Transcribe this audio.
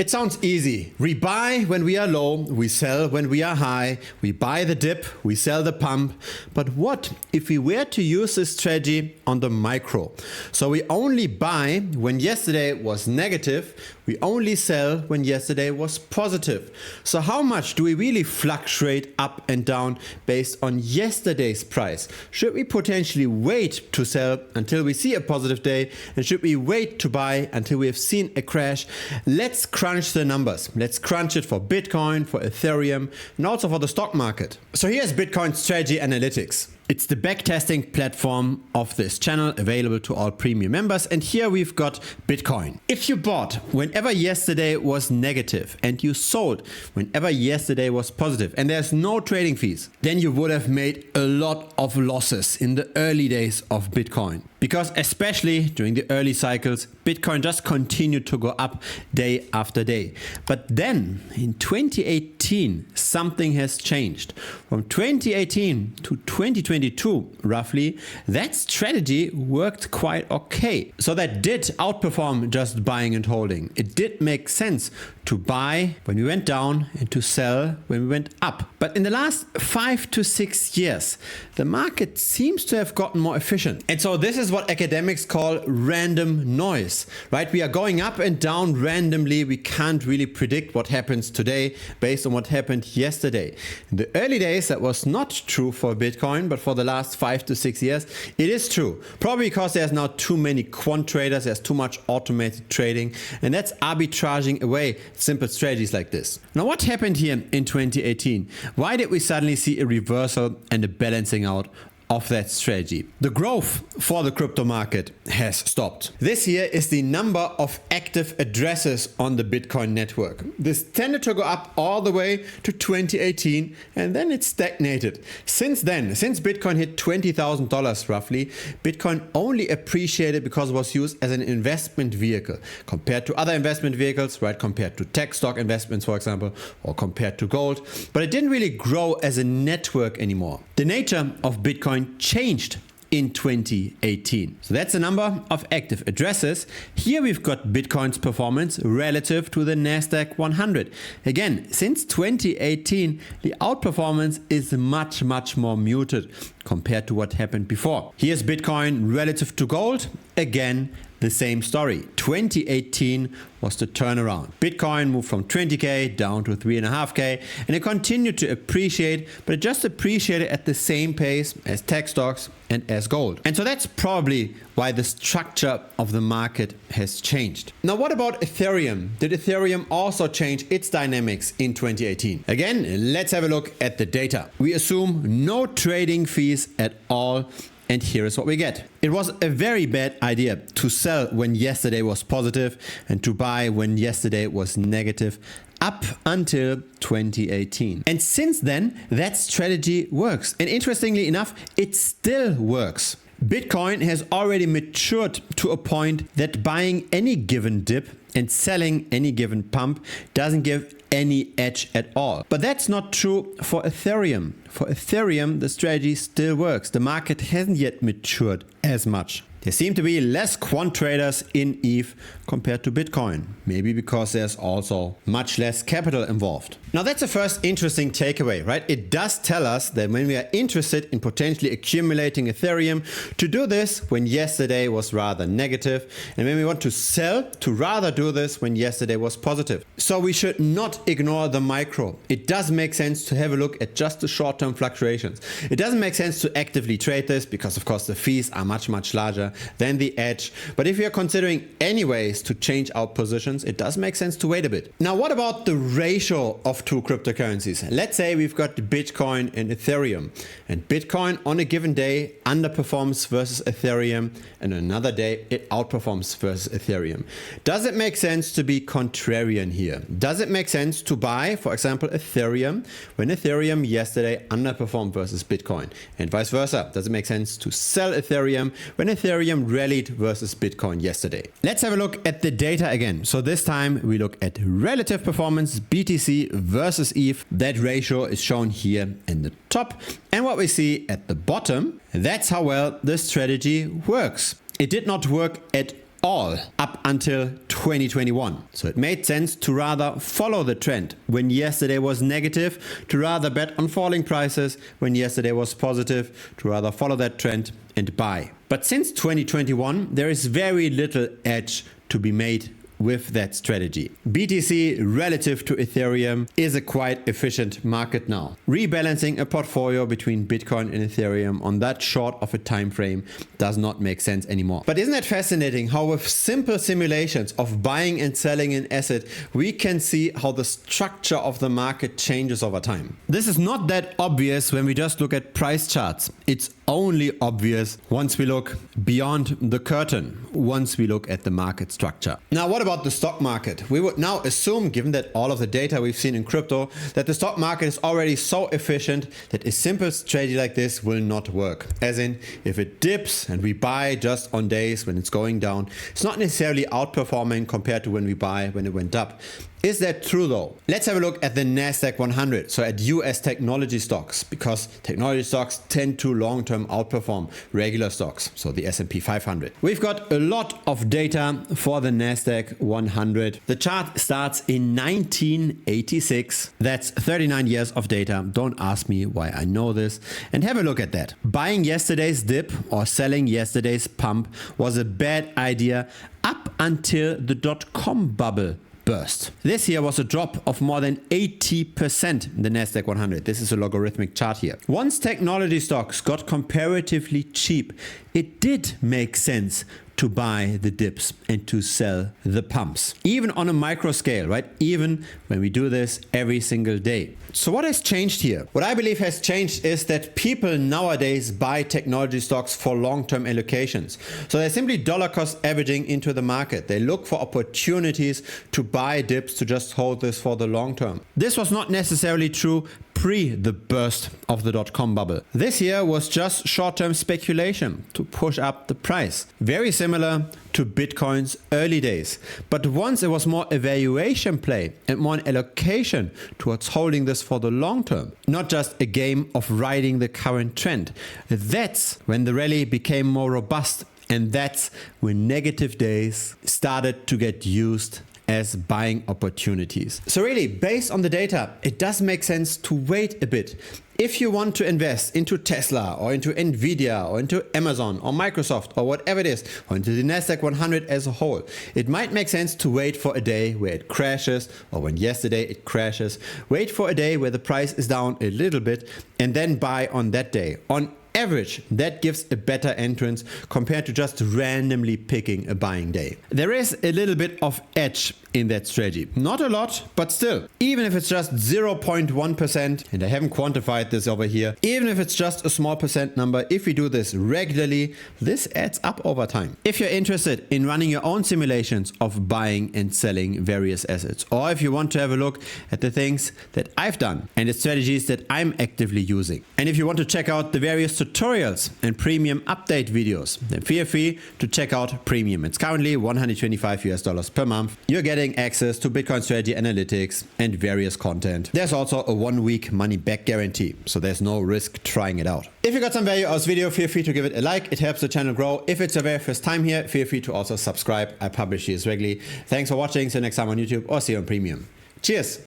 It sounds easy. We buy when we are low, we sell when we are high, we buy the dip, we sell the pump. But what if we were to use this strategy on the micro? So we only buy when yesterday was negative, we only sell when yesterday was positive. So how much do we really fluctuate up and down based on yesterday's price? Should we potentially wait to sell until we see a positive day? And should we wait to buy until we have seen a crash? Let's crunch the numbers. Let's crunch it for Bitcoin, for Ethereum, and also for the stock market. So here's Bitcoin Strategy Analytics. It's the backtesting platform of this channel, available to all premium members. And here we've got Bitcoin. If you bought whenever yesterday was negative and you sold whenever yesterday was positive and there's no trading fees, then you would have made a lot of losses in the early days of Bitcoin. Because especially during the early cycles, Bitcoin just continued to go up day after day. But then in 2018, something has changed. From 2018 to 2022, roughly, that strategy worked quite okay. So that did outperform just buying and holding. It did make sense to buy when we went down and to sell when we went up. But in the last 5 to 6 years, the market seems to have gotten more efficient. And so this is what academics call random noise, right? We are going up and down randomly. We can't really predict what happens today based on what happened yesterday. In the early days, that was not true for Bitcoin, but for the last 5 to 6 years, it is true. Probably because there's now too many quant traders, there's too much automated trading, and that's arbitraging away simple strategies like this. Now, what happened here in 2018? Why did we suddenly see a reversal and a balancing out of that strategy? The growth for the crypto market has stopped. This here is the number of active addresses on the Bitcoin network. This tended to go up all the way to 2018 and then it stagnated. Since then, since Bitcoin hit $20,000 roughly, Bitcoin only appreciated because it was used as an investment vehicle compared to other investment vehicles, right? Compared to tech stock investments, for example, or compared to gold. But it didn't really grow as a network anymore. The nature of Bitcoin changed in 2018. So that's the number of active addresses. Here we've got Bitcoin's performance relative to the Nasdaq 100. Again, since 2018, the outperformance is much more muted compared to what happened before. Here's Bitcoin relative to gold. Again, the same story. 2018 was the turnaround. Bitcoin moved from 20k down to 3.5k and it continued to appreciate, but it just appreciated at the same pace as tech stocks and as gold. And so that's probably why the structure of the market has changed. Now, what about Ethereum? Did Ethereum also change its dynamics in 2018? Again, let's have a look at the data. We assume no trading fees at all. And here is what we get. It was a very bad idea to sell when yesterday was positive and to buy when yesterday was negative up until 2018. And since then, that strategy works. And interestingly enough, it still works. Bitcoin has already matured to a point that buying any given dip and selling any given pump doesn't give any edge at all. But that's not true for Ethereum. For Ethereum, the strategy still works. The market hasn't yet matured as much. There seem to be less quant traders in ETH compared to Bitcoin. Maybe because there's also much less capital involved. Now that's the first interesting takeaway, right? It does tell us that when we are interested in potentially accumulating Ethereum, to do this when yesterday was rather negative, and when we want to sell, to rather do this when yesterday was positive. So we should not ignore the micro. It does make sense to have a look at just the short-term fluctuations. It doesn't make sense to actively trade this because of course the fees are much larger than the edge. But if we are considering any ways to change our positions, it does make sense to wait a bit. Now, what about the ratio of two cryptocurrencies? Let's say we've got Bitcoin and Ethereum, and Bitcoin on a given day underperforms versus Ethereum, and another day it outperforms versus Ethereum. Does it make sense to be contrarian here? Does it make sense to buy, for example, Ethereum when Ethereum yesterday underperformed versus Bitcoin, and vice versa? Does it make sense to sell Ethereum when Ethereum rallied versus Bitcoin yesterday? Let's have a look at the data again. So this time we look at relative performance, BTC versus ETH. That ratio is shown here in the top. And what we see at the bottom, that's how well the strategy works. It did not work at all up until 2021. So it made sense to rather follow the trend when yesterday was negative, to rather bet on falling prices when yesterday was positive, to rather follow that trend and buy. But since 2021, there is very little edge to be made with that strategy. BTC relative to Ethereum is a quite efficient market now. Rebalancing a portfolio between Bitcoin and Ethereum on that short of a time frame does not make sense anymore. But isn't it fascinating how with simple simulations of buying and selling an asset, we can see how the structure of the market changes over time. This is not that obvious when we just look at price charts. It's only obvious once we look beyond the curtain, once we look at the market structure. Now, what about the stock market? We would now assume, given that all of the data we've seen in crypto, that the stock market is already so efficient that a simple strategy like this will not work. As in, if it dips and we buy just on days when it's going down, it's not necessarily outperforming compared to when we buy when it went up. Is that true though? Let's have a look at the Nasdaq 100, so at US technology stocks, because technology stocks tend to long-term outperform regular stocks, so the S&P 500. We've got a lot of data for the Nasdaq 100. The chart starts in 1986. That's 39 years of data. Don't ask me why I know this. And have a look at that. Buying yesterday's dip or selling yesterday's pump was a bad idea up until the dot-com bubble burst. This year was a drop of more than 80% in the Nasdaq 100. This is a logarithmic chart here. Once technology stocks got comparatively cheap, it did make sense to buy the dips and to sell the pumps. Even on a micro scale, right? Even when we do this every single day. So what has changed here? What I believe has changed is that people nowadays buy technology stocks for long-term allocations. So they're simply dollar cost averaging into the market. They look for opportunities to buy dips to just hold this for the long term. This was not necessarily true pre the burst of the dot-com bubble. This year was just short-term speculation to push up the price. Very similar to Bitcoin's early days. But once it was more a valuation play and more an allocation towards holding this for the long term, not just a game of riding the current trend. That's when the rally became more robust, and that's when negative days started to get used as buying opportunities. So really, based on the data, it does make sense to wait a bit. If you want to invest into Tesla or into Nvidia or into Amazon or Microsoft or whatever it is, or into the Nasdaq 100 as a whole, it might make sense to wait for a day where it crashes, or when yesterday it crashes. Wait for a day where the price is down a little bit and then buy on that day. On average, that gives a better entrance compared to just randomly picking a buying day. There is a little bit of edge in that strategy. Not a lot, but still. Even if it's just 0.1%, and I haven't quantified this over here, even if it's just a small percent number, if we do this regularly, this adds up over time. If you're interested in running your own simulations of buying and selling various assets, or if you want to have a look at the things that I've done and the strategies that I'm actively using, and if you want to check out the various tutorials and premium update videos, then feel free to check out Premium. It's currently $125 per month. You're getting access to Bitcoin strategy analytics and various content. There's also a 1-week money back guarantee, so there's no risk trying it out. If you got some value out of this video, feel free to give it a like. It helps the channel grow. If it's your very first time here, feel free to also subscribe. I publish these regularly. Thanks for watching. See you next time on YouTube or see you on Premium. Cheers!